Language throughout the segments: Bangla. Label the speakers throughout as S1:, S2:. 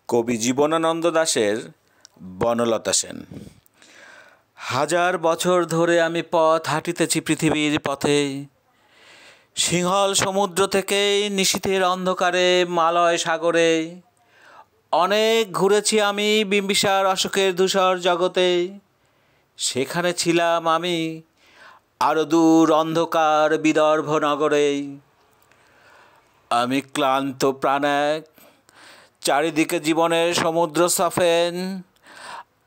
S1: কবি জীবনানন্দ দাশের বনলতা সেন। হাজার বছর ধরে আমি পথ হাঁটিতেছি পৃথিবীর পথে, সিংহল সমুদ্র থেকে নিশীথের অন্ধকারে মালয় সাগরে। অনেক ঘুরেছি আমি বিম্বিসার অশোকের ধূসর জগতে, সেখানে ছিলাম আমি আরো দূর অন্ধকার বিদর্ভ নগরে। আমি ক্লান্ত প্রাণাক, চারিদিকে জীবনের সমুদ্র সফেন,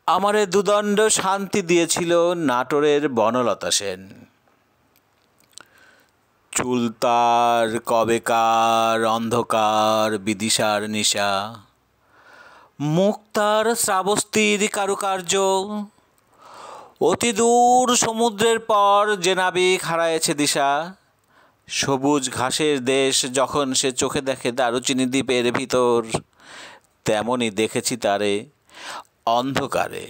S1: আমারে দুদণ্ড শান্তি দিয়েছিল নাটোরের বনলতা সেন। চুলতার কবেকার অন্ধকার বিদিশার নিশা, মুক্তার শ্রাবস্তির কারুকার্য, অতি দূর সমুদ্রের পর যে নাবিক হারায়েছে দিশা। সবুজ ঘাসের দেশ যখন সে চোখে দেখে দারুচিনি দ্বীপের ভিতর, তেমনই দেখেছি তারে অন্ধকারে।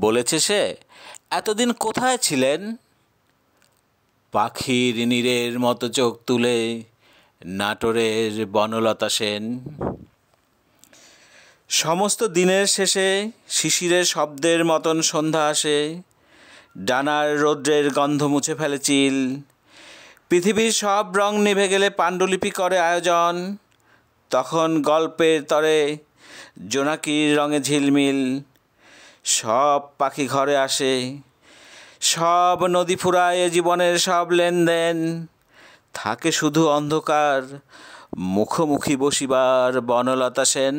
S1: বলেছে সে, এতদিন কোথায় ছিলেন? পাখির নীরের মতো চোখ তুলে নাটোরের বনলতা সেন। সমস্ত দিনের শেষে শিশিরের শব্দের মতন সন্ধ্যা আসে, ডানার রৌদ্রের গন্ধ মুছে ফেলে চিল। পৃথিবীর সব রং নিভে গেলে পাণ্ডুলিপি করে আয়োজন, তখন গল্পের তরে জোনাকির রঙে ঝিলমিল। সব পাখি ঘরে আসে, সব নদী ফুরায় জীবনের সব লেনদেন, থাকে শুধু অন্ধকার মুখোমুখি বসিবার বনলতা সেন।